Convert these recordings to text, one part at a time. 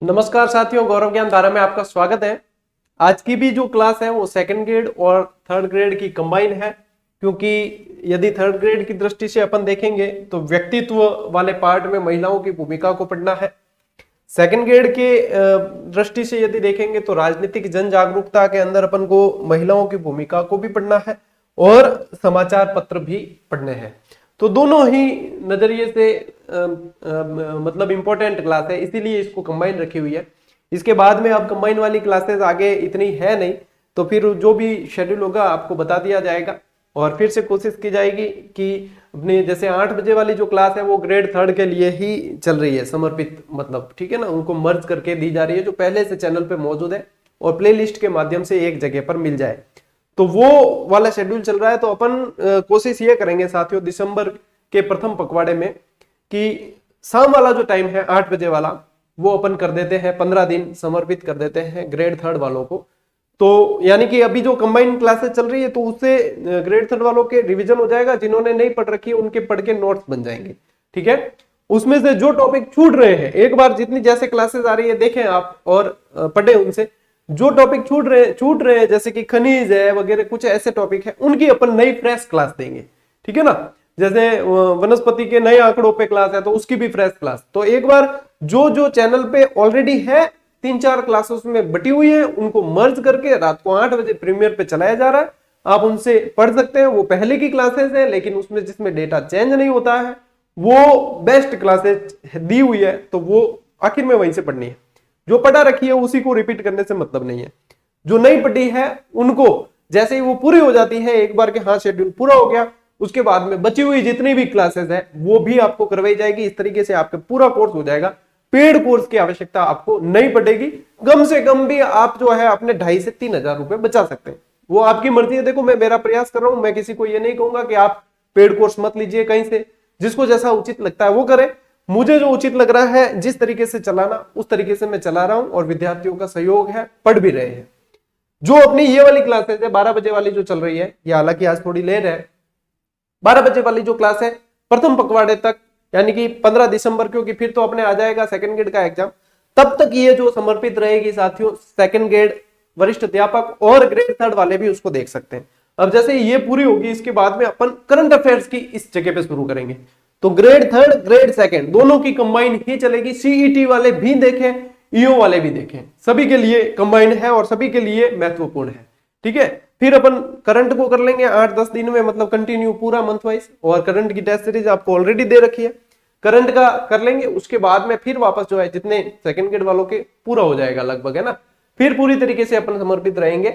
नमस्कार साथियों, गौरव ज्ञान धारा में आपका स्वागत है। आज की भी जो क्लास है वो सेकंड ग्रेड और थर्ड ग्रेड की कंबाइन है, क्योंकि यदि थर्ड ग्रेड की दृष्टि से अपन देखेंगे तो व्यक्तित्व वाले पार्ट में महिलाओं की भूमिका को पढ़ना है। सेकंड ग्रेड के दृष्टि से यदि देखेंगे तो राजनीतिक जन जागरूकता के अंदर अपन को महिलाओं की भूमिका को भी पढ़ना है और समाचार पत्र भी पढ़ने हैं। तो दोनों ही नजरिए से मतलब इंपॉर्टेंट क्लास है, इसीलिए इसको कंबाइन रखी हुई है। इसके बाद में अब कंबाइन वाली क्लासेस आगे इतनी है नहीं, तो फिर जो भी शेड्यूल होगा आपको बता दिया जाएगा और फिर से कोशिश की जाएगी कि अपने जैसे 8 बजे वाली जो क्लास है वो ग्रेड थर्ड के लिए ही चल रही है, समर्पित मतलब, ठीक है ना, उनको मर्ज करके दी जा रही है जो पहले से चैनल पे मौजूद है और प्ले लिस्ट के माध्यम से एक जगह पर मिल जाए, तो वो वाला शेड्यूल चल रहा है। तो अपन कोशिश ये करेंगे साथियों दिसंबर के प्रथम पखवाड़े में कि शाम वाला जो टाइम है 8 बजे वाला वो अपन कर देते हैं, 15 दिन समर्पित कर देते हैं ग्रेड थर्ड वालों को। तो यानी कि अभी जो कंबाइंड क्लासेस चल रही है तो उससे ग्रेड थर्ड वालों के रिवीजन हो जाएगा, जिन्होंने नहीं पढ़ रखी है उनके पढ़ के नोट्स बन जाएंगे, ठीक है। उसमें से जो टॉपिक छूट रहे हैं, एक बार जितनी जैसे क्लासेस आ रही है देखें आप और पढ़े उनसे। जो टॉपिक छूट रहे हैं जैसे कि खनिज है वगैरह, कुछ ऐसे टॉपिक है उनकी अपन नई फ्रेश क्लास देंगे, ठीक है ना। जैसे वनस्पति के नए आंकड़ों पे क्लास है तो उसकी भी फ्रेश क्लास। तो एक बार जो जो चैनल पे ऑलरेडी है 3-4 क्लासेस में बटी हुई है उनको मर्ज करके रात को 8 बजे प्रीमियर पे चलाया जा रहा है, आप उनसे पढ़ सकते हैं। वो पहले की क्लासेस है लेकिन उसमें जिसमें डेटा चेंज नहीं होता है वो बेस्ट क्लासेस दी हुई है, तो वो आखिर में वहीं से पढ़नी है। जो पढ़ा रखी है उसी को रिपीट करने से मतलब नहीं है। जो नहीं पढ़ी है उनको जैसे ही वो पूरी हो जाती है एक बार के हाँ शेड्यूल पूरा हो गया, उसके बाद में बची हुई जितनी भी क्लासेस है वो भी आपको करवाई जाएगी। इस तरीके से आपका पूरा कोर्स हो जाएगा। पेड कोर्स की आवश्यकता आपको नहीं पड़ेगी। कम से कम भी आप जो है अपने 2,500 से 3,000 रुपए बचा सकते हैं, वो आपकी मर्जी है। देखो मैं मेरा प्रयास कर रहा हूं, मैं किसी को ये नहीं कहूंगा कि आप पेड कोर्स मत लीजिए कहीं से, जिसको जैसा उचित लगता है वो करे। मुझे जो उचित लग रहा है जिस तरीके से चलाना उस तरीके से मैं चला रहा हूं और विद्यार्थियों का सहयोग है, पढ़ भी रहे हैं। जो अपनी ये वाली क्लासेस है 12 बजे वाली जो चल रही है, ये हालांकि आज थोड़ी लेट है, 12 बजे वाली जो क्लास है प्रथम पखवाड़े तक यानी कि 15 दिसंबर, क्योंकि फिर तो अपने आ जाएगा सेकंड ग्रेड का एग्जाम, तब तक ये जो समर्पित रहेगी साथियों सेकंड ग्रेड वरिष्ठ अध्यापक और ग्रेड थर्ड वाले भी उसको देख सकते हैं। अब जैसे ये पूरी होगी इसके बाद में अपन करंट अफेयर्स की इस जगह पे शुरू करेंगे, तो ग्रेड थर्ड ग्रेड सेकंड दोनों की कंबाइन ही चलेगी। सीईटी वाले भी देखें, ईओ वाले भी देखें, सभी के लिए कंबाइंड है और सभी के लिए महत्वपूर्ण है, ठीक है। फिर अपन करंट को कर लेंगे 8-10 दिन में, मतलब कंटिन्यू पूरा मंथ वाइज, और करंट की टेस्ट सीरीज आपको ऑलरेडी दे रखी है, करंट का कर लेंगे। उसके बाद में फिर वापस जो है जितने सेकंड ग्रेड वालों के पूरा हो जाएगा लगभग, है ना। फिर पूरी तरीके से अपन समर्पित रहेंगे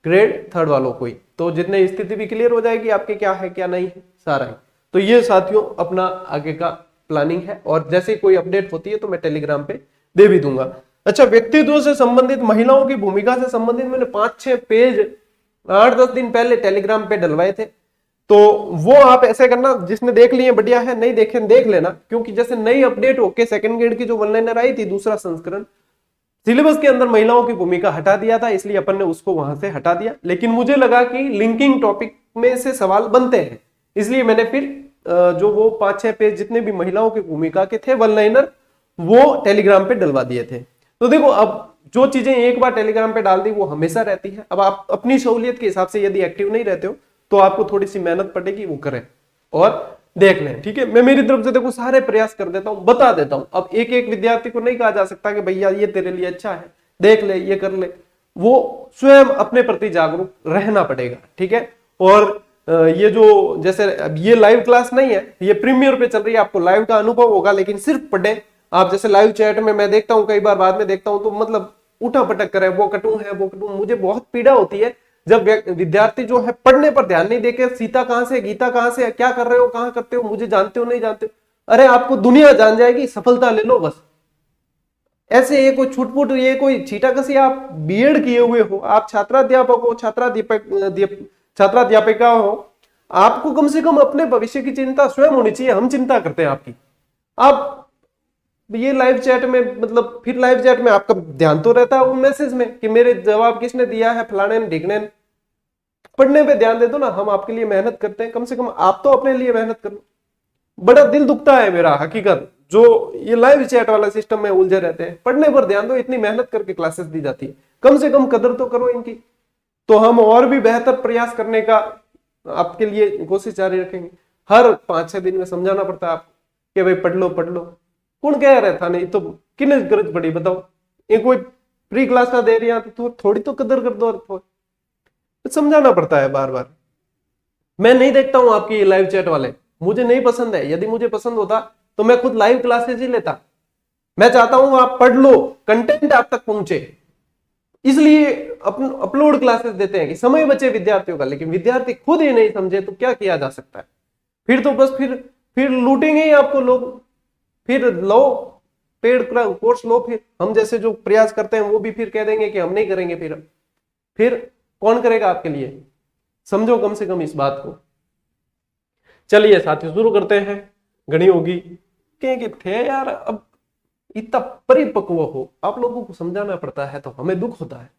ग्रेड थर्ड वालों को ही, तो जितने स्थिति भी क्लियर हो जाएगी आपके क्या है क्या नहीं है सारा ही। तो ये साथियों अपना आगे का प्लानिंग है और जैसे कोई अपडेट होती है तो मैं टेलीग्राम पे दे भी दूंगा। अच्छा, व्यक्तित्व से संबंधित महिलाओं की भूमिका से संबंधित मैंने 5-6 पेज 8-10 दिन पहले टेलीग्राम पे डलवाए थे, तो वो आप ऐसे करना, जिसने देख लिए बढ़िया है, नहीं देखे देख लेना, क्योंकि जैसे नई अपडेट होके सेकंड ग्रेड की जो वन लाइनर आई थी दूसरा संस्करण, सिलेबस के अंदर महिलाओं की भूमिका हटा दिया था, इसलिए अपन ने उसको वहां से हटा दिया। लेकिन मुझे लगा कि लिंकिंग टॉपिक में से सवाल बनते हैं, इसलिए मैंने फिर जो वो 5-6 पेज जितने भी महिलाओं की भूमिका के थे वन लाइनर वो टेलीग्राम पे डलवा दिए थे। तो देखो अब जो चीजें एक बार टेलीग्राम पे डाल दी वो हमेशा रहती है। अब आप अपनी सहूलियत के हिसाब से यदि एक्टिव नहीं रहते हो तो आपको थोड़ी सी मेहनत पड़ेगी, वो करें और देख लें, ठीक है। मैं मेरी तरफ से देखो सारे प्रयास कर देता हूं, बता देता हूं। अब एक एक विद्यार्थी को नहीं कहा जा सकता कि भैया ये तेरे लिए अच्छा है, देख ले, ये कर ले, वो स्वयं अपने प्रति जागरूक रहना पड़ेगा, ठीक है। और ये जो जैसे ये लाइव क्लास नहीं है, ये प्रीमियर पे चल रही है, आपको लाइव का अनुभव होगा, लेकिन सिर्फ पढ़े आप। जैसे लाइव चैट में मैं देखता हूं, कई बार बाद में देखता हूं तो मतलब उठा पटक करे, वो कटू है वो कटू। मुझे बहुत पीड़ा होती है जब विद्यार्थी जो है पढ़ने पर ध्यान नहीं देके सीता कहां से गीता कहां से, क्या कर रहे हो, कहां करते हो, मुझे जानते हो नहीं जानते हो, अरे आपको दुनिया जान जाएगी, सफलता ले लो बस। ऐसे ये कोई छुटपुट, ये कोई छीटाकसी, आप बीएड किए हुए हो, आप छात्राध्यापक हो, छात्राध्यापिका हो, आपको कम से कम अपने भविष्य की चिंता स्वयं होनी चाहिए। हम चिंता करते हैं आपकी, आप ये लाइव चैट में, मतलब फिर लाइव चैट में आपका ध्यान तो रहता है वो मैसेज में कि मेरे जवाब किसने दिया है, फलाने ने ढिकने ने। पढ़ने पे ध्यान दे दो ना, हम आपके लिए मेहनत करते हैं, कम से कम आप तो अपने लिए मेहनत करो। बड़ा दिल दुखता है मेरा, हकीकत जो ये लाइव चैट वाला सिस्टम में उलझे रहते हैं, पढ़ने पर ध्यान दो, इतनी मेहनत करके क्लासेस दी जाती है, कम से कम कदर तो करो इनकी। तो हम और भी बेहतर प्रयास करने का आपके लिए कोशिश जारी रखेंगे। हर 5-6 दिन में समझाना पड़ता है आपको कि भाई पढ़ लो पढ़ लो, कौन कह रहा था, नहीं तो किन्ने गरज पड़ी बताओ, ये कोई फ्री क्लास दे रही है तो थोड़ी तो कदर कर दो, तो समझाना पड़ता है बार बार। मैं नहीं देखता हूं आपकी ये लाइव चैट वाले, मुझे नहीं पसंद है। यदि मुझे पसंद होता तो मैं खुद लाइव क्लासेस ही लेता। मैं चाहता हूं आप पढ़ लो, कंटेंट आप तक पहुंचे, इसलिए अपलोड क्लासेस देते हैं कि समय बचे विद्यार्थियों का। लेकिन विद्यार्थी खुद ही नहीं समझे तो क्या किया जा सकता है? फिर तो बस फिर लूटेंगे ही आपको लोग। फिर लो पेड कोर्स लो, फिर हम जैसे जो प्रयास करते हैं वो भी फिर कह देंगे कि हम नहीं करेंगे। फिर कौन करेगा आपके लिए? समझो कम से कम इस बात को। चलिए साथियों शुरू करते हैं। घड़ी होगी कहेंगे थे यार, अब इतना परिपक्व हो, आप लोगों को समझाना पड़ता है तो हमें दुख होता है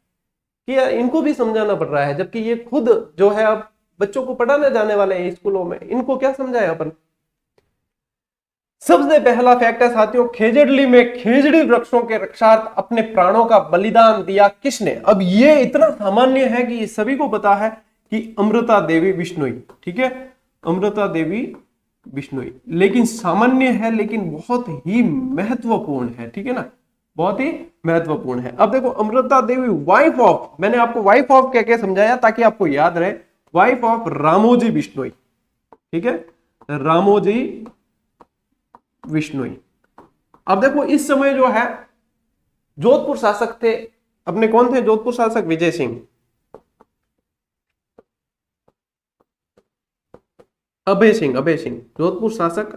कि यार इनको भी समझाना पड़ रहा है, जबकि ये खुद जो है अब बच्चों को पढ़ाने जाने वाले हैं स्कूलों में, इनको क्या समझाए अपन। सबसे पहला फैक्ट है साथियों, खेजड़ली में खेजड़ी वृक्षों के रक्षार्थ अपने प्राणों का बलिदान दिया किसने? अब ये इतना सामान्य है कि सभी को पता है कि अमृता देवी बिश्नोई, ठीक है, अमृता देवी बिश्नोई, लेकिन सामान्य है लेकिन बहुत ही महत्वपूर्ण है, ठीक है ना, बहुत ही महत्वपूर्ण है। अब देखो अमृता देवी वाइफ ऑफ, मैंने आपको वाइफ ऑफ कह के समझाया ताकि आपको याद रहे, वाइफ ऑफ रामोजी बिश्नोई, ठीक है, रामोजी बिश्नोई। अब देखो इस समय जो है जोधपुर शासक थे अपने, कौन थे जोधपुर शासक? विजय सिंह, अभय सिंह, अभय सिंह जोधपुर शासक,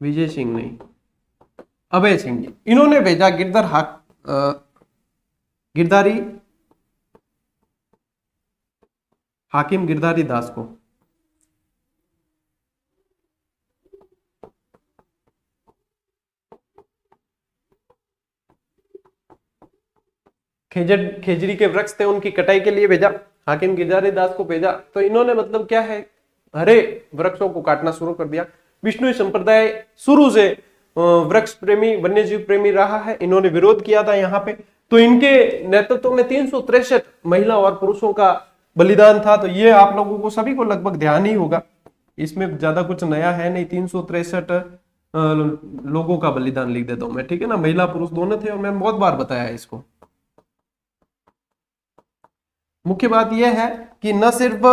विजय सिंह नहीं, अभय सिंह जी। इन्होंने भेजा गिरधारी हाकिम गिरधारी दास को। खेजड़ी के वृक्ष थे उनकी कटाई के लिए भेजा, हाकिम गिरधारी दास को भेजा। तो इन्होंने मतलब क्या है, हरे वृक्षों को काटना शुरू कर दिया। विष्णु संप्रदाय शुरू से वृक्ष प्रेमी वन्यजीव प्रेमी रहा है, इन्होंने विरोध किया था यहाँ पे। तो इनके नेतृत्व में 363 महिला और पुरुषों का बलिदान था। तो ये आप लोगों को सभी को लगभग ध्यान ही होगा, इसमें ज्यादा कुछ नया है नहीं। 363 लोगों का बलिदान लिख देता हूं मैं, ठीक है ना, महिला पुरुष दोनों थे और मैंने बहुत बार बताया है इसको। मुख्य बात यह है कि न सिर्फ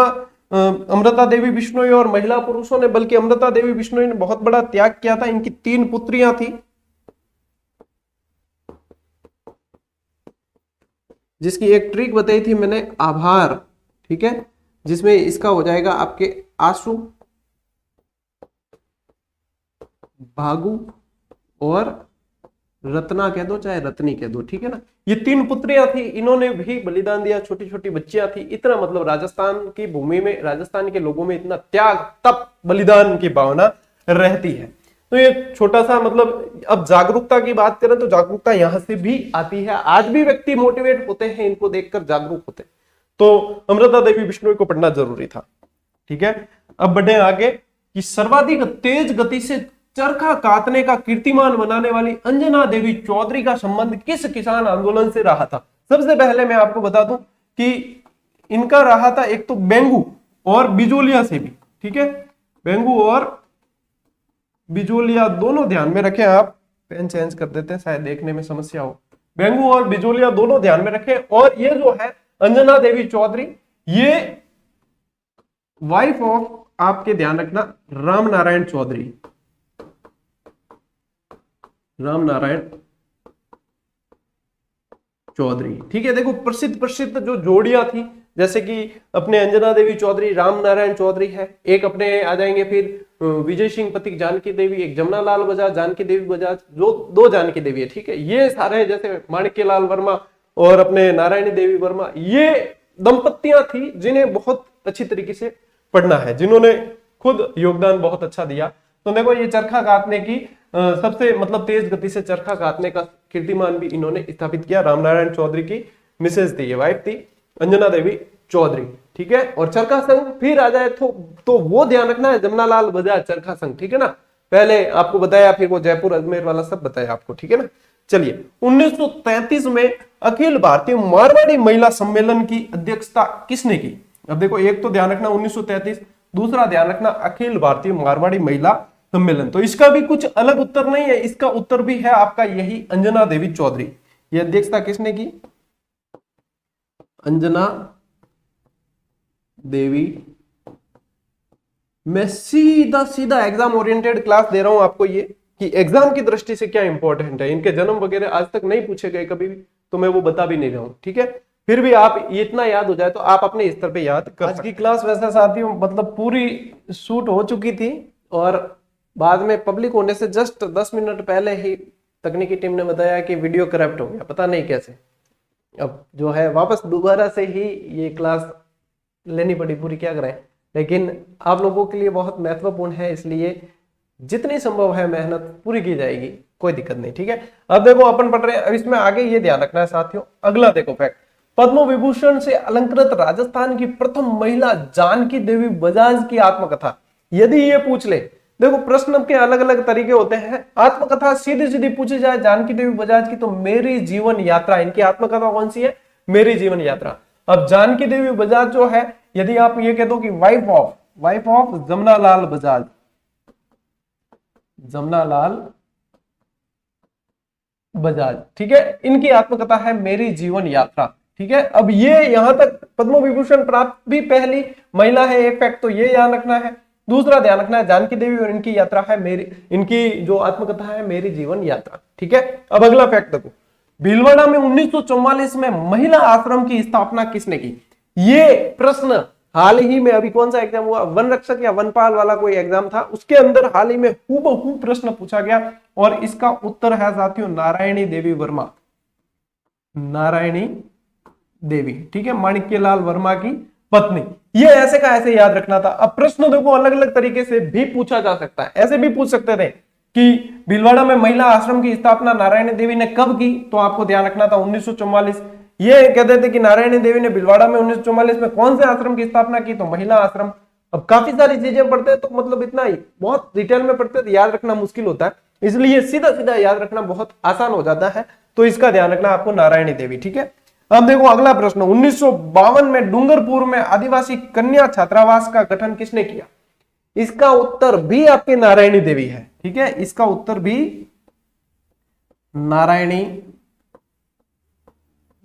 अमृता देवी बिश्नोई और महिला पुरुषों ने, बल्कि अमृता देवी बिश्नोई ने बहुत बड़ा त्याग किया था। इनकी 3 पुत्रियां थी, जिसकी एक ट्रिक बताई थी मैंने, आभार, ठीक है, जिसमें इसका हो जाएगा आपके आशु, भागु और रत्ना कह दो चाहे रत्नी कह दो, ठीक है ना। ये 3 पुत्रियां थी, इन्होंने भी बलिदान दिया, छोटी छोटी बच्चियां थी। इतना मतलब राजस्थान की भूमि में, राजस्थान के लोगों में इतना त्याग, तप, बलिदान की भावना रहती है। तो ये छोटा सा मतलब, अब जागरूकता की बात करें तो जागरूकता यहां से भी आती है। आज भी व्यक्ति मोटिवेट होते हैं, इनको देखकर जागरूक होते हैं। तो अमृता देवी बिश्नोई को पढ़ना जरूरी था, ठीक है। अब बढ़े आगे कि सर्वाधिक तेज गति से चरखा काटने का कीर्तिमान बनाने वाली अंजना देवी चौधरी का संबंध किस किसान आंदोलन से रहा था? सबसे पहले मैं आपको बता दूं कि इनका रहा था एक तो बेंगू और बिजोलिया से भी, ठीक है, बेंगू और बिजोलिया दोनों ध्यान में रखें। आप पेन चेंज कर देते हैं, शायद देखने में समस्या हो। बेंगू और बिजोलिया दोनों ध्यान में रखें। और ये जो है अंजना देवी चौधरी, ये वाइफ ऑफ, आपके ध्यान रखना, राम नारायण चौधरी, राम नारायण चौधरी, ठीक है। देखो प्रसिद्ध जो जोड़ियां थी, जैसे कि अपने अंजना देवी चौधरी, राम नारायण चौधरी है, एक अपने आ जाएंगे फिर विजय सिंह पतिक जानकी देवी, एक जमुना लाल बजाज, जानकी देवी बजाज, जो 2 जानकी देवी है, ठीक है। ये सारे जैसे माणिक्य लाल वर्मा और अपने नारायणी देवी वर्मा, ये दंपतियां थी जिन्हें बहुत अच्छी तरीके से पढ़ना है, जिन्होंने खुद योगदान बहुत अच्छा दिया। तो देखो ये चरखा काटने की सबसे मतलब तेज गति से चरखा काटने का कीर्तिमान भी इन्होंने स्थापित किया। रामनारायण चौधरी की मिसेज थी, ये वाइफ थी अंजना देवी चौधरी। ठीक है। और चरखा संघ फिर आ जाए तो वो ध्यान रखना है जमनालाल बजाज चरखा संघ, ठीक है ना। पहले आपको बताया, फिर वो जयपुर अजमेर वाला सब बताया आपको, ठीक है ना। चलिए 1933 में अखिल भारतीय मारवाड़ी महिला सम्मेलन की अध्यक्षता किसने की? अब देखो, एक तो ध्यान रखना 1933, दूसरा ध्यान रखना अखिल भारतीय मारवाड़ी महिला सम्मेलन। तो इसका भी कुछ अलग उत्तर नहीं है, इसका उत्तर भी है आपका यही अंजना देवी चौधरी। ये अध्यक्षता किसने की? अंजना देवी। मैं सीधा सीधा एग्जाम ओरिएंटेड क्लास दे रहा हूं आपको, ये कि एग्जाम की दृष्टि से क्या इंपॉर्टेंट है। इनके जन्म वगैरह आज तक नहीं पूछे गए कभी भी, तो मैं वो बता भी नहीं रहा हूं, ठीक है। फिर भी आप इतना याद हो जाए तो आप अपने स्तर पे याद कर। आज की क्लास वैसे साथियों मतलब पूरी शूट हो चुकी थी, और बाद में पब्लिक होने से जस्ट 10 मिनट पहले ही तकनीकी टीम ने बताया कि वीडियो करप्ट हो गया, पता नहीं कैसे। अब जो है वापस दोबारा से ही ये क्लास लेनी पड़ी पूरी, क्या करें। लेकिन आप लोगों के लिए बहुत महत्वपूर्ण है, इसलिए जितनी संभव है मेहनत पूरी की जाएगी, कोई दिक्कत नहीं, ठीक है। अब देखो अपन पढ़ रहे हैं, अब इसमें आगे ये ध्यान रखना है साथियों। अगला देखो फैक्ट, पद्म विभूषण से अलंकृत राजस्थान की प्रथम महिला जानकी देवी बजाज की आत्मकथा। यदि ये पूछ ले, देखो प्रश्न के अलग अलग तरीके होते हैं। आत्मकथा सीधी सीधी पूछी जाए जानकी देवी बजाज की, तो मेरी जीवन यात्रा, इनकी आत्मकथा कौन सी है? मेरी जीवन यात्रा। अब जानकी देवी बजाज जो है, यदि आप ये कह दो कि वाइफ ऑफ जमनालाल बजाज, जमनालाल बजाज, ठीक है, इनकी आत्मकथा है मेरी जीवन यात्रा, ठीक है। अब ये यहां तक पद्म विभूषण प्राप्त भी पहली महिला है, एक फैक्ट तो ये ध्यान रखना है। दूसरा ध्यान रखना है जानकी देवी और इनकी यात्रा है मेरी, इनकी जो आत्मकथा है मेरी जीवन यात्रा, ठीक है। अब अगला फैक्ट देखो, भीलवाड़ा में 1944 में महिला आश्रम की स्थापना किसने की? ये प्रश्न हाल ही में अभी कौन सा एग्जाम हुआ, वन रक्षक या वनपाल वाला कोई एग्जाम था, उसके अंदर हाल ही में हूबहू प्रश्न पूछा गया, और इसका उत्तर है साथियों नारायणी देवी वर्मा, नारायणी देवी, ठीक है, माणिक्यलाल वर्मा की पत्नी। ये ऐसे का ऐसे याद रखना था। अब प्रश्न देखो अलग अलग तरीके से भी पूछा जा सकता है, ऐसे भी पूछ सकते थे कि भीलवाड़ा में महिला आश्रम की स्थापना नारायणी देवी ने कब की, तो आपको ध्यान रखना था 1944। ये कहते थे कि नारायणी देवी ने भीलवाड़ा में 1944 में कौन से आश्रम की स्थापना की, तो महिला आश्रम। अब काफी सारी चीजें पढ़ते हैं तो मतलब इतना ही बहुत डिटेल में पढ़ते तो याद रखना मुश्किल होता है, इसलिए सीधा सीधा याद रखना बहुत आसान हो जाता है। तो इसका ध्यान रखना आपको नारायणी देवी, ठीक है। अब देखो अगला प्रश्न, 1952 में डूंगरपुर में आदिवासी कन्या छात्रावास का गठन किसने किया? इसका उत्तर भी आपके नारायणी देवी है, ठीक है, इसका उत्तर भी नारायणी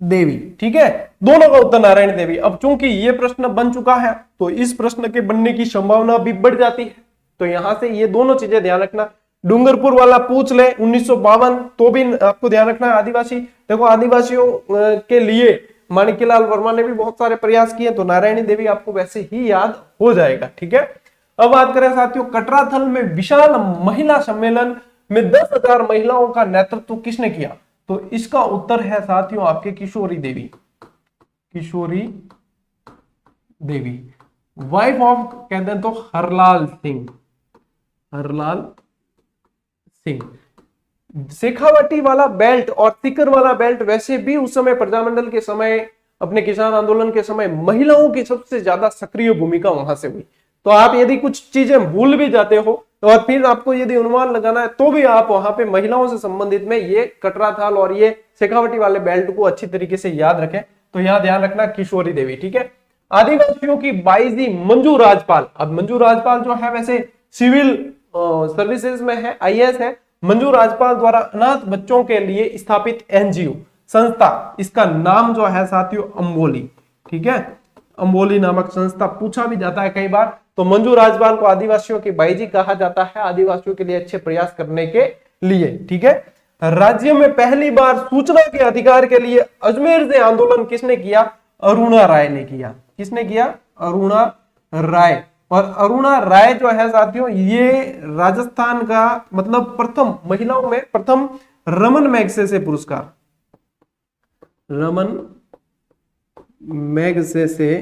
देवी, ठीक है, दोनों का उत्तर नारायणी देवी। अब चूंकि ये प्रश्न बन चुका है तो इस प्रश्न के बनने की संभावना भी बढ़ जाती है, तो यहां से ये दोनों चीजें ध्यान रखना। डूंगरपुर वाला पूछ ले 1952, तो भी आपको ध्यान रखना है आदिवासी। देखो आदिवासियों के लिए माणिक्यलाल वर्मा ने भी बहुत सारे प्रयास किए, तो नारायणी देवी आपको वैसे ही याद हो जाएगा, ठीक है। अब बात करें साथियों, कटराथल में विशाल महिला सम्मेलन में 10,000 महिलाओं का नेतृत्व किसने किया? तो इसका उत्तर है साथियों आपके किशोरी देवी, किशोरी देवी, वाइफ ऑफ कहते हैं तो हरलाल सिंह, हरलाल सिंह। शेखावटी वाला बेल्ट और सीकर वाला बेल्ट वैसे भी उस समय प्रजामंडल के समय, अपने किसान आंदोलन के समय महिलाओं की सबसे ज्यादा सक्रिय भूमिका वहां से हुई। तो आप यदि कुछ चीजें भूल भी जाते हो और फिर आपको यदि अनुमान लगाना है तो भी आप वहां पे महिलाओं से संबंधित में ये कटराथाल और ये शेखावटी वाले बेल्ट को अच्छी तरीके से याद रखें। तो यहां ध्यान रखना किशोरी देवी, ठीक है। आदिवासियों की बाईजी मंजू राजपाल। अब मंजू राजपाल जो है वैसे सिविल सर्विसेज में है, IAS है। मंजू राजपाल द्वारा अनाथ बच्चों के लिए स्थापित NGO संस्था, इसका नाम जो है साथियों अंबोली, ठीक है, अंबोली नामक संस्था पूछा भी जाता है कई बार। तो मंजू राजपाल को आदिवासियों की बाईजी कहा जाता है, आदिवासियों के लिए अच्छे प्रयास करने के लिए, ठीक है। राज्य में पहली बार सूचना के अधिकार के लिए अजमेर से आंदोलन किसने किया? अरुणा राय ने किया। किसने किया? अरुणा राय। और अरुणा राय जो है साथियों ये राजस्थान का मतलब प्रथम महिलाओं में प्रथम रमन मैगसेसे पुरस्कार, रमन मैगसेसे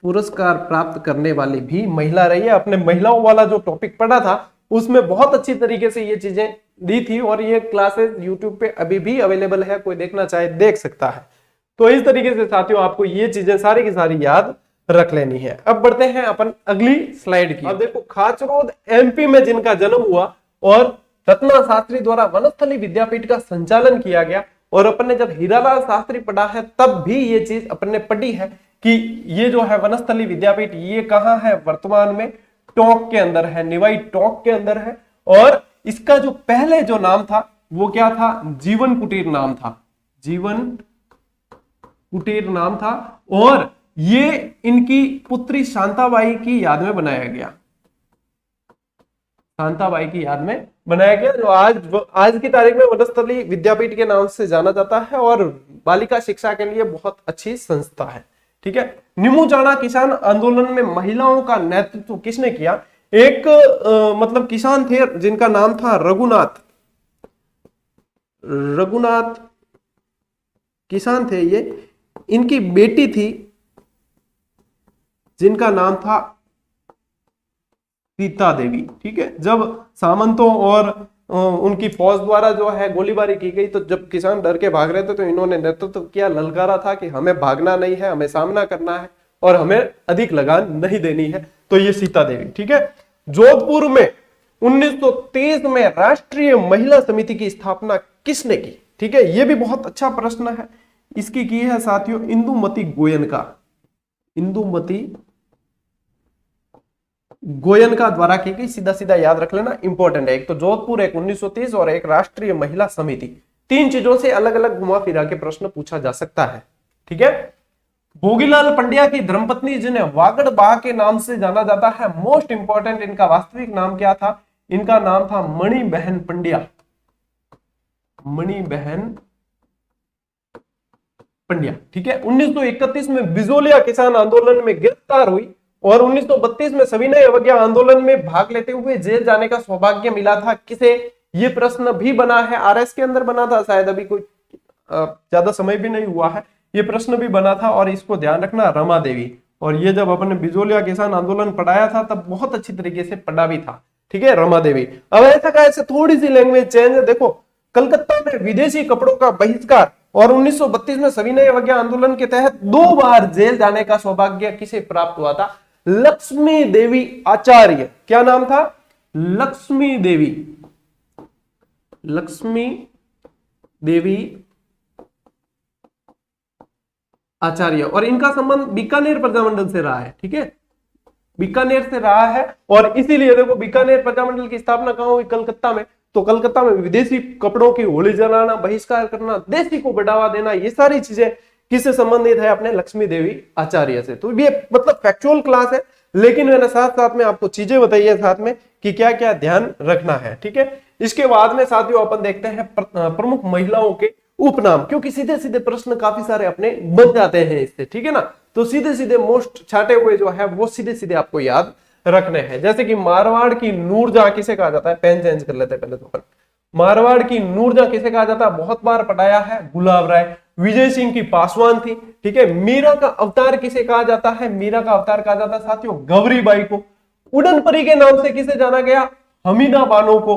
पुरस्कार प्राप्त करने वाली भी महिला रही है। अपने महिलाओं वाला जो टॉपिक पढ़ा था उसमें बहुत अच्छी तरीके से ये चीजें दी थी, और ये क्लासेस YouTube पे अभी भी अवेलेबल है, कोई देखना चाहे देख सकता है। तो इस तरीके से साथियों आपको ये चीजें सारी की सारी याद रख लेनी है। अब बढ़ते हैं अपन अगली स्लाइड की। अब देखो, खाचरोद एमपी में जिनका जन्म हुआ और रत्ना शास्त्री द्वारा वनस्थली विद्यापीठ का संचालन किया गया, और अपन ने जब हीरालाल शास्त्री पढ़ा है तब भी ये चीज अपन ने पढ़ी है कि ये जो है वनस्थली विद्यापीठ ये कहाँ है, वर्तमान में टोंक के अंदर है, निवाई टोंक के अंदर है। और इसका जो पहले जो नाम था वो क्या था, जीवन कुटीर नाम था, जीवन कुटीर नाम था। और ये इनकी पुत्री शांताबाई की याद में बनाया गया, शांताबाई की याद में बनाया गया, जो आज की तारीख में वनस्थली विद्यापीठ के नाम से जाना जाता है और बालिका शिक्षा के लिए बहुत अच्छी संस्था है। ठीक है। निमुचाना किसान आंदोलन में महिलाओं का नेतृत्व किसने किया? एक मतलब किसान थे जिनका नाम था रघुनाथ किसान थे ये, इनकी बेटी थी जिनका नाम था सीता देवी। ठीक है। जब सामंतों और उनकी फौज द्वारा जो है गोलीबारी की गई, तो जब किसान डर के भाग रहे थे तो इन्होंने नेतृत्व किया, ललकारा था कि हमें भागना नहीं है, हमें सामना करना है और हमें अधिक लगान नहीं देनी है। तो ये सीता देवी। ठीक है। जोधपुर में 1923 में राष्ट्रीय महिला समिति की स्थापना किसने की? ठीक है। ये भी बहुत अच्छा प्रश्न है। इसकी की है साथियों इंदुमती गोयनका, इंदुमती गोयनका द्वारा की गई। सीधा सीधा याद रख लेना, इंपॉर्टेंट है। एक तो जोधपुर, एक 1930 और एक राष्ट्रीय महिला समिति। तीन चीजों से अलग अलग घुमा फिरा के प्रश्न पूछा जा सकता है। ठीक है। भोगीलाल पंड्या की धर्मपत्नी जिन्हें वागड़ बा के नाम से जाना जाता है, मोस्ट इंपॉर्टेंट, इनका वास्तविक नाम क्या था? इनका नाम था मणिबहन पंड्या, मणिबहन पंड्या। ठीक है। 1931 में बिजोलिया किसान आंदोलन में गिरफ्तार हुई और 1932 में सविनय अवज्ञा आंदोलन में भाग लेते हुए जेल जाने का सौभाग्य मिला था। किसे? ये प्रश्न भी बना है, आरएस के अंदर बना था, शायद अभी कोई ज्यादा समय भी नहीं हुआ है, ये प्रश्न भी बना था और इसको ध्यान रखना, रमा देवी। और ये जब अपन ने बिजोलिया किसान आंदोलन पढ़ाया था तब बहुत अच्छी तरीके से पढ़ा भी था। ठीक है, रमा देवी। अब ऐसा का ऐसे थोड़ी सी लैंग्वेज चेंज है। देखो, कलकत्ता में विदेशी कपड़ों का बहिष्कार और 1932 में सविनय अवज्ञा आंदोलन के तहत 2 बार जेल जाने का सौभाग्य किसे प्राप्त हुआ था? लक्ष्मी देवी आचार्य। क्या नाम था? लक्ष्मी देवी, लक्ष्मी देवी आचार्य। और इनका संबंध बीकानेर प्रजामंडल से रहा है। ठीक है, बीकानेर से रहा है और इसीलिए देखो बीकानेर प्रजामंडल की स्थापना कहां हुई? कलकत्ता में। तो कलकत्ता में विदेशी कपड़ों की होली जलाना, बहिष्कार करना, देशी को बढ़ावा देना, ये सारी चीजें किससे संबंधित है? अपने लक्ष्मी देवी आचार्य से। तो ये मतलब फैक्चुअल क्लास है, लेकिन मैंने साथ साथ में आपको चीजें बताई है साथ में कि क्या क्या ध्यान रखना है। ठीक है। इसके बाद में साथियों अपन देखते हैं प्रमुख महिलाओं के उपनाम, क्योंकि सीधे सीधे प्रश्न काफी सारे अपने बन जाते हैं इससे। ठीक है ना। तो सीधे सीधे मोस्ट छाटे हुए जो है वो सीधे सीधे आपको याद रखने हैं। जैसे कि मारवाड़ की नूरजहां किसे कहा जाता है? पेन चेंज कर लेते हैं पहले तो अपन। मारवाड़ की नूरजहां किसे कहा जाता है? बहुत बार पढ़ाया है, गुलाब राय। विजय सिंह की पासवान थी। ठीक है। मीरा का अवतार किसे कहा जाता है? मीरा का अवतार कहा जाता है साथियों गौरी बाई को। उड़न परी के नाम से किसे जाना गया? हमीदा बानो को।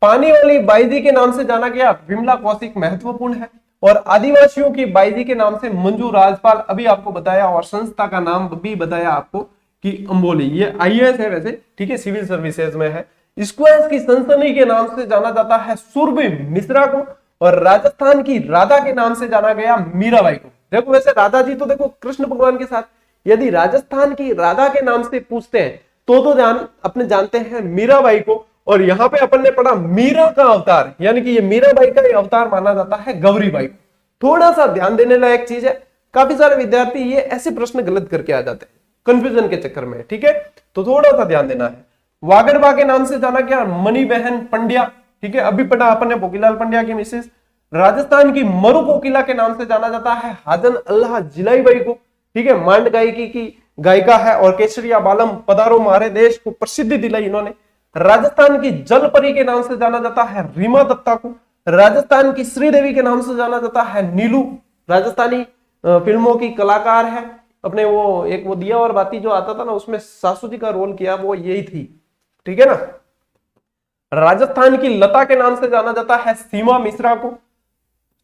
पानी वाली बाईजी के नाम से जाना गया विमला कौशिक, महत्वपूर्ण है। और आदिवासियों की बाईजी के नाम से मंजू राजपाल, अभी आपको बताया, और संस्था का नाम भी बताया आपको कि अंबोली। ये आईएएस है वैसे। ठीक है, सिविल सर्विसेज में है। स्क्वायर्स की सनसनी के नाम से जाना जाता है सुरभि मिश्रा को। और राजस्थान की राधा के नाम से जाना गया मीराबाई को। देखो वैसे राधा जी तो देखो कृष्ण भगवान के साथ, यदि राजस्थान की राधा के नाम से पूछते हैं तो अपने जानते हैं मीराबाई को। और यहां पे अपन ने पढ़ा मीरा का अवतार, यानी कि ये मीराबाई का अवतार माना जाता है गौरीबाई को। थोड़ा सा ध्यान देने लायक चीज है। काफी सारे विद्यार्थी ये ऐसे प्रश्न गलत करके आ जाते हैं कंफ्यूजन के चक्कर में। ठीक है, तो थोड़ा सा ध्यान देना है। वागड़बा के नाम से जाना गया मणिबहन पंड्या। ठीक है, अभी पढ़ा अपन ने भोगीलाल पंड्या की मिसेस। राजस्थान की मरु कोकिला के नाम से जाना जाता है हाजन अल्लाह जिलाईबाई को। ठीक है, मांड गायकी की गायिका है और केसरिया बालम पधारो हमारे देश को प्रसिद्धि दिलाई इन्होंने। राजस्थान की जलपरी के नाम से जाना जाता है रीमा दत्ता को। राजस्थान की श्रीदेवी के नाम से जाना जाता है नीलू। राजस्थानी फिल्मों की कलाकार है। अपने वो दिया और बाती जो आता था ना, उसमें सासू जी का रोल किया वो यही थी। ठीक है ना। राजस्थान की लता के नाम से जाना जाता है सीमा मिश्रा को।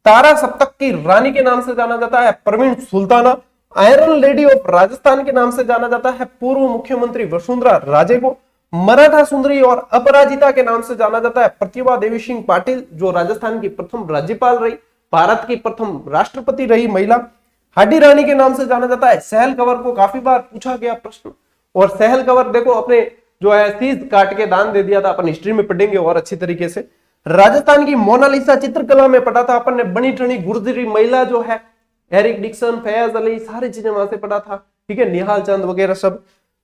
तारा सप्तक की रानी के नाम से जाना जाता है Parveen Sultana. Iron lady of Rajasthan के नाम से जाना जाता है पूर्व मुख्यमंत्री वसुंधरा राजे को। मराठा सुंदरी और अपराजिता के नाम से जाना जाता है प्रतिभा देवी सिंह पाटिल, जो राजस्थान की प्रथम राज्यपाल रही, भारत की प्रथम राष्ट्रपति रही महिला। हाडी रानी के नाम से जाना जाता है सहल कंवर को काफी बार पूछा गया प्रश्न, और सहल कंवर देखो अपने जो है सीज काट के दान दे दिया था, अपन हिस्ट्री में पढ़ेंगे और अच्छी तरीके से। राजस्थान की मोनालिसा चित्रकला में पढ़ा था अपन ने। बनी ठनी गुर्जरी महिला जो है, एरिक डिक्सन, फैज अली, सारी चीजें वहां से पढ़ा था, ठीक है, निहाल चंद वगैरह सब।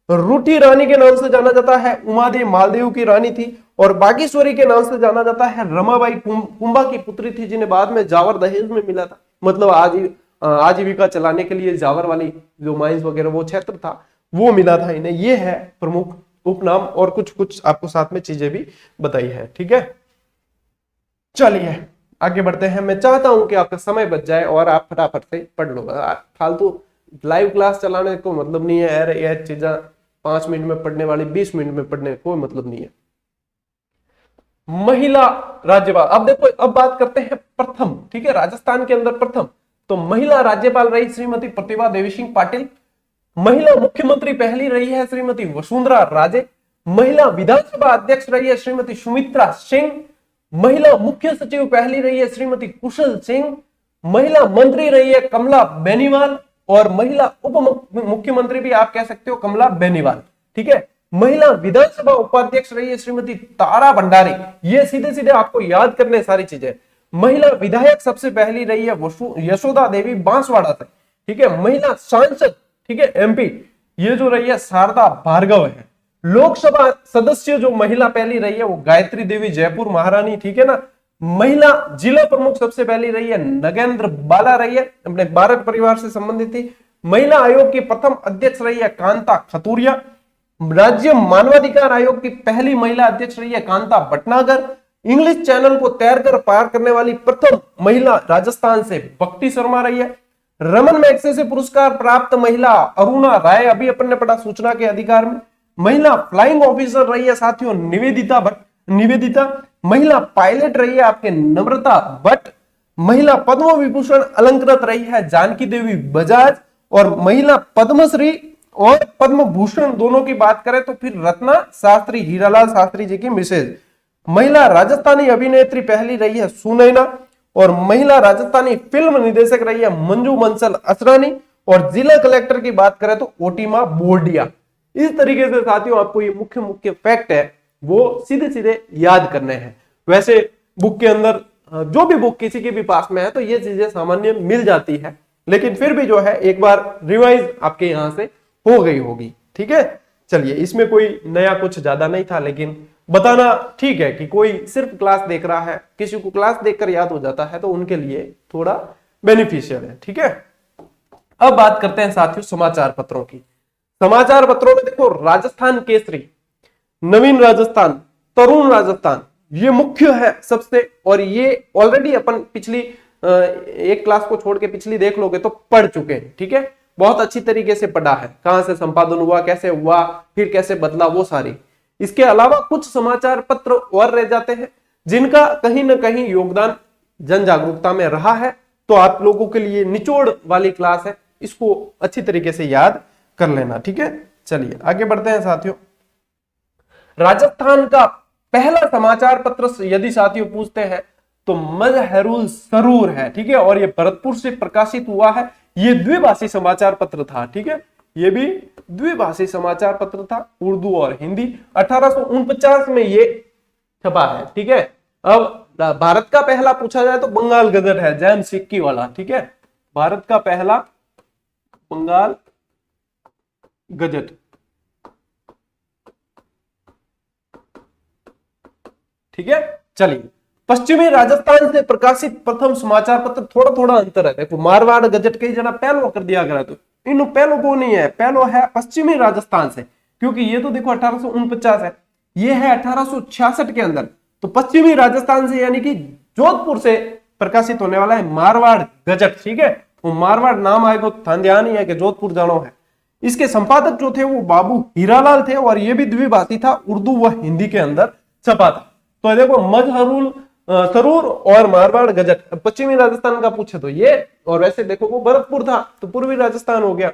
रूटी रानी के नाम से जाना जाता है उमादेव मालदेव की रानी थी, और बागेश्वरी के नाम से जाना जाता है रमाबाई कुंभा की पुत्री थी, जिन्हें बाद में जावर दहेज में मिला था, मतलब आजीविका चलाने के लिए जावर वाली जो माइंस वगैरह वो क्षेत्र था वो मिला था इन्हें। ये है प्रमुख उपनाम, और कुछ कुछ आपको साथ में चीजें भी बताई है, ठीक है। चलिए आगे बढ़ते हैं। मैं चाहता हूं कि आपका समय बच जाए और आप फटाफट से पढ़ लो। फालतू लाइव क्लास चलाने को मतलब नहीं है यार, ये चीजें 5 मिनट में पढ़ने वाली 20 मिनट में पढ़ने कोई मतलब नहीं है। महिला राज्यपाल, अब देखो अब बात करते हैं प्रथम, ठीक है, राजस्थान के अंदर प्रथम तो महिला राज्यपाल रही श्रीमती प्रतिभा देवी सिंह पाटिल। महिला मुख्यमंत्री पहली रही है श्रीमती वसुंधरा राजे। महिला विधानसभा अध्यक्ष रही है श्रीमती सुमित्रा सिंह। महिला मुख्य सचिव पहली रही है श्रीमती कुशल सिंह। महिला मंत्री रही है कमला बेनीवाल, और महिला उप मुख्यमंत्री भी आप कह सकते हो कमला बेनीवाल, ठीक है। महिला विधानसभा उपाध्यक्ष रही है श्रीमती तारा भंडारी। ये सीधे सीधे आपको याद करने सारी चीजें। महिला विधायक सबसे पहली रही है यशोदा देवी बांसवाड़ा से, ठीक है। महिला सांसद, ठीक है, एमपी, ये जो रही है शारदा भार्गव है। लोकसभा सदस्य जो महिला पहली रही है वो गायत्री देवी जयपुर महारानी, ठीक है ना। महिला जिला प्रमुख सबसे पहली रही है नगेंद्र बाला रही है, अपने भारत परिवार से संबंधित थी। महिला आयोग की प्रथम अध्यक्ष रही है कांता खतूरिया। राज्य मानवाधिकार आयोग की पहली महिला अध्यक्ष रही है कांता भटनागर। इंग्लिश चैनल को तैरकर पार करने वाली प्रथम महिला राजस्थान से भक्ति शर्मा रही है। रमन मैग्सेसे पुरस्कार प्राप्त महिला अरुणा राय, अभी अपन ने पढ़ा सूचना के अधिकार में। महिला फ्लाइंग ऑफिसर रही है साथियों निवेदिता। महिला पायलट रही है आपके नम्रता भट्ट। महिला पद्म विभूषण अलंकृत रही है जानकी देवी बजाज। और महिला पद्मश्री और पद्म भूषण दोनों की बात करें तो फिर रत्ना शास्त्री, हीरालाल शास्त्री जी की मिसेज। महिला राजस्थानी अभिनेत्री पहली रही है सुनैना। और महिला राजस्थानी फिल्म निदेशक रही है मंजू मंसल असरानी। और जिला कलेक्टर की बात करें तो ओटीमा बोर्डिया। इस तरीके से साथियों आपको ये मुख्य फैक्ट है वो सीधे सीधे याद करने हैं। वैसे बुक के अंदर जो भी बुक किसी के भी पास में है तो ये चीजें सामान्य मिल जाती है, लेकिन फिर भी जो है एक बार रिवाइज आपके यहां से हो गई होगी, ठीक है। चलिए, इसमें कोई नया कुछ ज्यादा नहीं था, लेकिन बताना ठीक है कि कोई सिर्फ क्लास देख रहा है, किसी को क्लास देखकर याद हो जाता है तो उनके लिए थोड़ा बेनिफिशियल है, ठीक है। अब बात करते हैं साथियों समाचार पत्रों की। समाचार पत्रों में देखो राजस्थान केसरी, नवीन राजस्थान, तरुण राजस्थान, ये मुख्य है सबसे। और ये ऑलरेडी अपन पिछली एक क्लास को छोड़ के पिछली देख लोगे तो पढ़ चुके हैं, ठीक है। बहुत अच्छी तरीके से पढ़ा है, कहां से संपादन हुआ, कैसे हुआ, फिर कैसे बदला, वो सारी। इसके अलावा कुछ समाचार पत्र और रह जाते हैं जिनका कहीं ना कहीं योगदान जन जागरूकता में रहा है, तो आप लोगों के लिए निचोड़ वाली क्लास है, इसको अच्छी तरीके से याद कर लेना, ठीक है। चलिए आगे बढ़ते हैं साथियों। राजस्थान का पहला समाचार पत्र यदि साथियों पूछते हैं तो मजहरुल सरूर है, ठीक है। और ये भरतपुर से प्रकाशित हुआ है। ये द्विभाषी समाचार पत्र था, ठीक है। ये भी द्विभाषी समाचार पत्र था, उर्दू और हिंदी। 1849 में ये छपा है, ठीक है। अब भारत का पहला पूछा जाए तो बंगाल गजट है, जैन सिक्की वाला, ठीक है। भारत का पहला बंगाल गजट, ठीक है। चलिए, पश्चिमी राजस्थान से प्रकाशित प्रथम समाचार पत्र, थोड़ा थोड़ा अंतर है, देखो मारवाड़ गजट कई जना पहलो कर दिया गया, तो इन पहलो को नहीं है, पहलो है पश्चिमी राजस्थान से, क्योंकि ये तो देखो 1849 है, ये है 1866 के अंदर। तो पश्चिमी राजस्थान से यानी कि जोधपुर से प्रकाशित होने वाला है मारवाड़ गजट, ठीक है। वो मारवाड़ नाम आएगा तो ध्यान ही है कि जोधपुर जानो है। इसके संपादक जो थे वो बाबू हीरालाल थे, और ये भी द्विभाषी था, उर्दू व हिंदी के अंदर छपा था। तो देखो मजहरुल सरूर और मारवाड़ गजट। पश्चिमी राजस्थान का पूछे तो ये, और वैसे देखो वो भरतपुर था तो पूर्वी राजस्थान हो गया।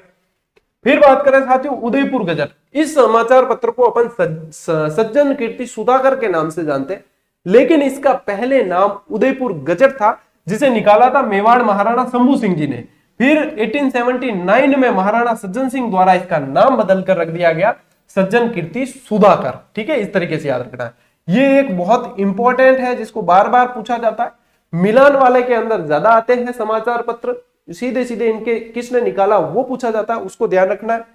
फिर बात करें साथियों उदयपुर गजट, इस समाचार पत्र को अपन सज्जन कीर्ति सुधाकर के नाम से जानते हैं, लेकिन इसका पहले नाम उदयपुर गजट था, जिसे निकाला था मेवाड़ महाराणा शंभू सिंह जी ने। फिर 1879 में महाराणा सज्जन सिंह द्वारा इसका नाम बदल कर रख दिया गया सज्जन कीर्ति सुधाकर। ठीक है, इस तरीके से याद रखना है। ये एक बहुत इंपॉर्टेंट है जिसको बार बार पूछा जाता है। मिलान वाले के अंदर ज्यादा आते हैं समाचार पत्र, सीधे सीधे इनके किसने निकाला वो पूछा जाता है, उसको ध्यान रखना है।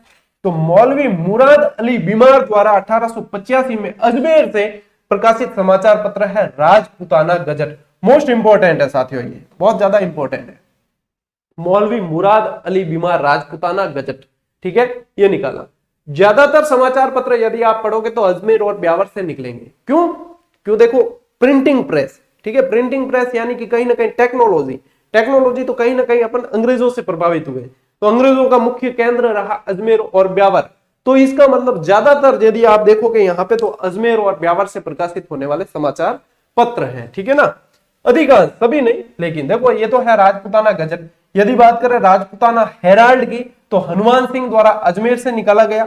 तो मौलवी मुराद अली बीमार द्वारा 1885 में अजमेर से प्रकाशित समाचार पत्र है राजपुताना गजट। मोस्ट इंपॉर्टेंट है साथियों, ये बहुत ज्यादा इंपॉर्टेंट है। मौलवी मुराद अली बीमार राजपुताना गजट, ठीक है, ये निकाला। ज्यादातर समाचार पत्र यदि आप पढ़ोगे तो अजमेर और ब्यावर से निकलेंगे। क्यों देखो प्रिंटिंग प्रेस, ठीक है, प्रिंटिंग प्रेस यानी कि कहीं ना कहीं टेक्नोलॉजी तो कहीं ना कहीं अपन अंग्रेजों से प्रभावित हुए, तो अंग्रेजों का मुख्य केंद्र रहा अजमेर और ब्यावर। तो इसका मतलब ज्यादातर यदि आप देखोगे यहाँ पे तो अजमेर और ब्यावर से प्रकाशित होने वाले समाचार पत्र हैं, ठीक है ना, अधिकांश, सभी नहीं, लेकिन देखो ये तो है राजपुताना गजट। यदि बात करें राजपुताना हेराल्ड की तो हनुमान सिंह द्वारा अजमेर से निकाला गया।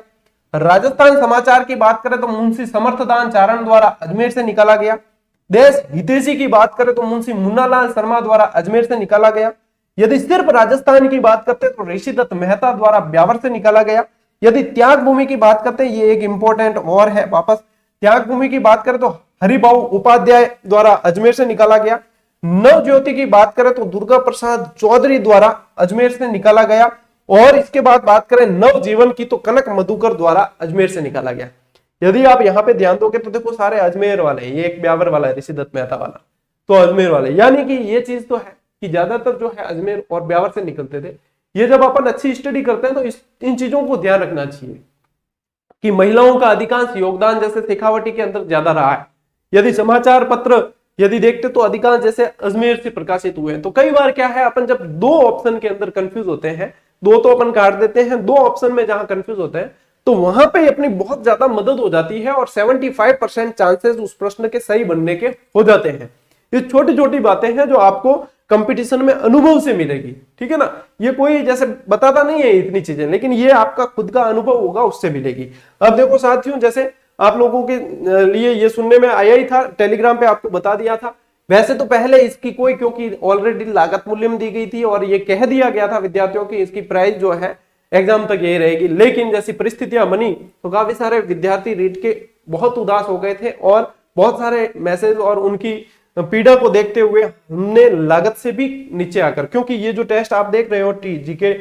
राजस्थान समाचार की बात करें तो मुंशी समर्थदान चारण द्वारा अजमेर से निकाला गया। देश हितैषी की बात करें तो मुंशी मुन्नालाल शर्मा द्वारा अजमेर से निकाला गया। यदि सिर्फ राजस्थान की बात करते तो ऋषिदत्त मेहता द्वारा ब्यावर से निकाला गया। यदि त्याग भूमि की बात करते हैं, ये एक इंपॉर्टेंट और है वापस, त्याग भूमि की बात करें तो हरिभाऊ उपाध्याय द्वारा अजमेर से निकाला गया। नव ज्योति की बात करें तो दुर्गा प्रसाद चौधरी द्वारा अजमेर से निकाला गया। और इसके बाद बात करें नव जीवन की तो कनक मधुकर द्वारा अजमेर से निकाला गया। यदि आप यहाँ पे ध्यान दोगे तो देखो सारे अजमेर वाले, ये एक ब्यावर वाला है ऋषिदत्त मेहता वाला, तो अजमेर वाले, यानी कि ये चीज तो है कि ज्यादातर जो है अजमेर और ब्यावर से निकलते थे। ये जब अपन अच्छी स्टडी करते हैं तो इन चीजों को ध्यान रखना चाहिए कि महिलाओं का अधिकांश योगदान जैसे शेखावटी के अंदर ज्यादा रहा है। यदि समाचार पत्र यदि देखते तो अधिकांश जैसे अजमेर से प्रकाशित हुए हैं। तो कई बार क्या है, अपन जब दो ऑप्शन के अंदर कंफ्यूज होते हैं, दो तो अपन काट देते हैं, दो ऑप्शन में जहां कंफ्यूज होते हैं तो वहां पे अपनी बहुत ज्यादा मदद हो जाती है और 75% चांसेस उस प्रश्न के सही बनने के हो जाते हैं। ये छोटी छोटी बातें हैं जो आपको कंपटीशन में अनुभव से मिलेगी, ठीक है ना, ये कोई जैसे बताता नहीं है इतनी चीजें, लेकिन ये आपका खुद का अनुभव होगा, उससे मिलेगी। अब देखो साथियों, जैसे आप लोगों के लिए ये सुनने में आया ही था, टेलीग्राम पे आपको बता दिया था। वैसे तो पहले इसकी कोई, क्योंकि ऑलरेडी लागत मूल्य में दी गई थी और ये कह दिया गया था विद्यार्थियों की इसकी प्राइस जो है एग्जाम तक यही रहेगी, लेकिन जैसी परिस्थितियां बनी तो काफी सारे विद्यार्थी रीट के बहुत उदास हो गए थे और बहुत सारे मैसेज और उनकी पीड़ा को देखते हुए हमने लागत से भी नीचे आकर, क्योंकि ये जो टेस्ट आप देख रहे हो जीके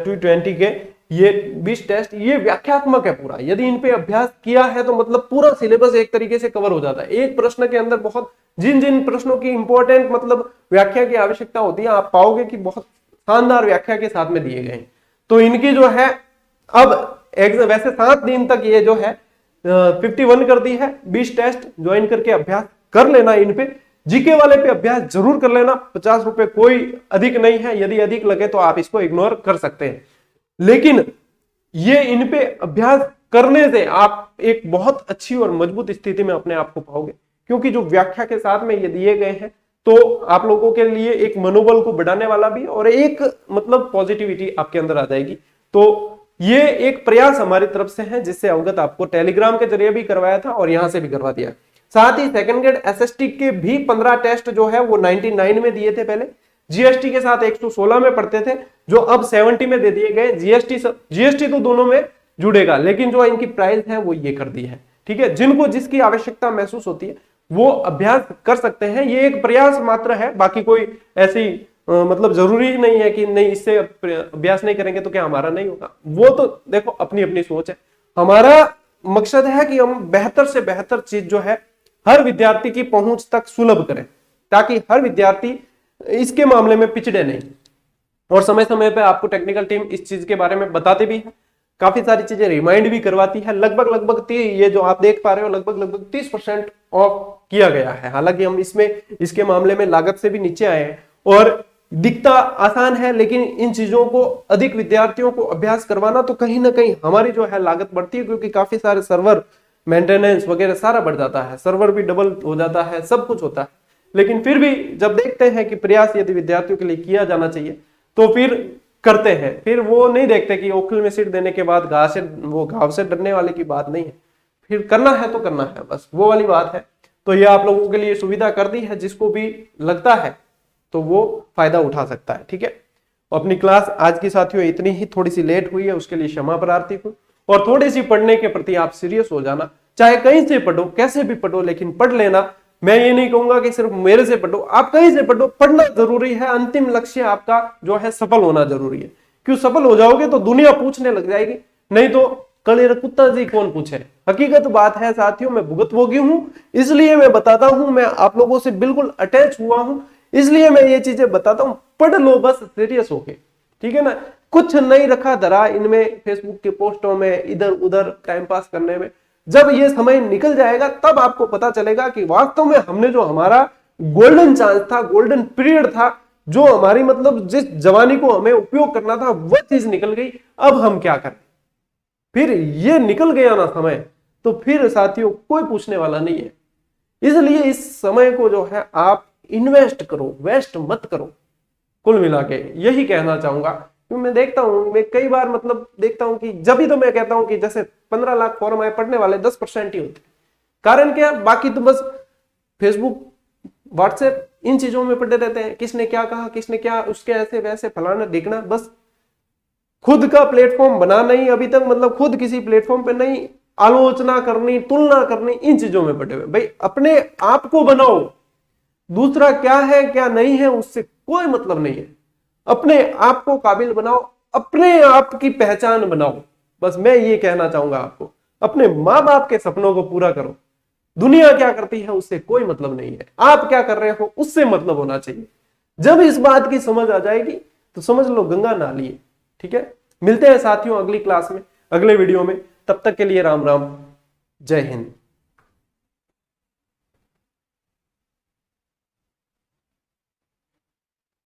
220 के ये 20 टेस्ट, ये व्याख्यात्मक है पूरा। यदि इन पे अभ्यास किया है तो मतलब पूरा सिलेबस एक तरीके से कवर हो जाता है। एक प्रश्न के अंदर बहुत जिन प्रश्नों की इंपॉर्टेंट मतलब व्याख्या की आवश्यकता होती है, आप पाओगे कि बहुत शानदार व्याख्या के साथ में दिए गए। तो इनकी जो है अब वैसे 7 दिन तक ये जो है 51 कर दी है। 20 टेस्ट ज्वाइन करके अभ्यास कर लेना। इन पे जीके वाले पे अभ्यास जरूर कर लेना। 50 रुपए कोई अधिक नहीं है, यदि अधिक लगे तो आप इसको इग्नोर कर सकते हैं, लेकिन ये इन पे अभ्यास करने से आप एक बहुत अच्छी और मजबूत स्थिति में अपने आप को पाओगे, क्योंकि जो व्याख्या के साथ में ये दिए गए हैं तो आप लोगों के लिए एक मनोबल को बढ़ाने वाला भी और एक मतलब पॉजिटिविटी आपके अंदर आ जाएगी। तो ये एक प्रयास हमारी तरफ से है जिससे अवगत आपको टेलीग्राम के जरिए भी करवाया था और यहां से भी करवा दिया। साथ ही सेकंड ग्रेड एसएसटी के भी 15 टेस्ट जो है वो 99 में दिए थे पहले, जीएसटी के साथ 116 में पढ़ते थे, जो अब 70 में दे दिए गए। जीएसटी तो दोनों में जुड़ेगा, लेकिन जो इनकी प्राइस है वो ये कर दी है, ठीक है। जिनको जिसकी आवश्यकता महसूस होती है वो अभ्यास कर सकते हैं। ये एक प्रयास मात्र है, बाकी कोई ऐसी मतलब जरूरी नहीं है कि नहीं इससे अभ्यास नहीं करेंगे तो क्या हमारा नहीं होगा। वो तो देखो अपनी अपनी सोच है। हमारा मकसद है कि हम बेहतर से बेहतर चीज जो है हर विद्यार्थी की पहुंच तक सुलभ करें, ताकि हर विद्यार्थी इसके मामले में पिछड़े नहीं। और समय समय पे आपको टेक्निकल टीम इस चीज के बारे में बताती भी है, काफी सारी चीजें रिमाइंड भी करवाती है। लगभग ये जो आप देख पा रहे हो लगभग 30% ऑफ किया गया है। हालांकि हम इसके मामले में लागत से भी नीचे आए हैं और दिखता आसान है, लेकिन इन चीजों को अधिक विद्यार्थियों को अभ्यास करवाना तो कहीं ना कहीं हमारी जो है लागत बढ़ती है, क्योंकि काफी सारे सर्वर मेंटेनेंस वगैरह सारा बढ़ जाता है, सर्वर भी डबल हो जाता है, सब कुछ होता है। लेकिन फिर भी जब देखते हैं कि प्रयास यदि विद्यार्थियों के लिए किया जाना चाहिए तो फिर करते हैं। फिर वो नहीं देखते कि ओखल में सीट देने के बाद घाव से डरने वाले की बात नहीं है, फिर करना है तो करना है, बस वो वाली बात है। तो ये आप लोगों के लिए सुविधा कर दी है, जिसको भी लगता है तो वो फायदा उठा सकता है। ठीक है, अपनी क्लास आज की साथियों इतनी ही, थोड़ी सी लेट हुई है उसके लिए क्षमा प्रार्थी हूँ। और थोड़ी सी पढ़ने के प्रति आप सीरियस हो जाना, चाहे कहीं से पढ़ो, कैसे भी पढ़ो, लेकिन पढ़ लेना। मैं ये नहीं कहूंगा कि सिर्फ मेरे से पढ़ो, आप कहीं से पढ़ो, पढ़ना जरूरी है। अंतिम लक्ष्य आपका जो है सफल होना जरूरी है। क्यों, सफल हो जाओगे तो दुनिया पूछने लग जाएगी, नहीं तो कलेर कुत्ता जी कौन पूछे। हकीकत बात है साथियों, मैं भुगतभोगी हूं, इसलिए मैं बताता हूं, मैं आप लोगों से बिल्कुल अटैच हुआ हूं, इसलिए मैं ये चीजें बताता हूं। पढ़ लो बस सीरियस होके, ठीक है ना। कुछ नहीं रखा धरा इनमें, फेसबुक के पोस्टों में, इधर उधर टाइम पास करने में। जब ये समय निकल जाएगा तब आपको पता चलेगा कि वास्तव में हमने जो हमारा गोल्डन चांस था, गोल्डन पीरियड था, जो हमारी मतलब जिस जवानी को हमें उपयोग करना था, वह चीज निकल गई। अब हम क्या करें, फिर ये निकल गया ना समय, तो फिर साथियों कोई पूछने वाला नहीं है। इसलिए इस समय को जो है आप इन्वेस्ट करो, वेस्ट मत करो। कुल मिला के यही कहना चाहूंगा। क्योंकि मैं देखता हूं, मैं कई बार मतलब देखता हूं कि जब भी तो मैं कहता हूं कि जैसे 15 लाख फॉर्म आए, पढ़ने वाले 10% ही होते। कारण क्या, बाकी तो बस फेसबुक, व्हाट्सएप, इन चीजों में पढ़े रहते हैं। किसने क्या कहा, किसने क्या, उसके ऐसे वैसे फलाना देखना, बस खुद का प्लेटफॉर्म बना नहीं अभी तक, मतलब खुद किसी प्लेटफॉर्म पे नहीं, आलोचना करनी, तुलना करनी, इन चीजों में पड़े हुए। भाई अपने आप को बनाओ, दूसरा क्या है क्या नहीं है उससे कोई मतलब नहीं है। अपने आप को काबिल बनाओ, अपने आप की पहचान बनाओ। बस मैं ये कहना चाहूंगा आपको, अपने मां बाप के सपनों को पूरा करो। दुनिया क्या करती है उससे कोई मतलब नहीं है, आप क्या कर रहे हो उससे मतलब होना चाहिए। जब इस बात की समझ आ जाएगी तो समझ लो गंगा नाली है। ठीक है, मिलते हैं साथियों अगली क्लास में, अगले वीडियो में। तब तक के लिए राम राम, जय हिंद।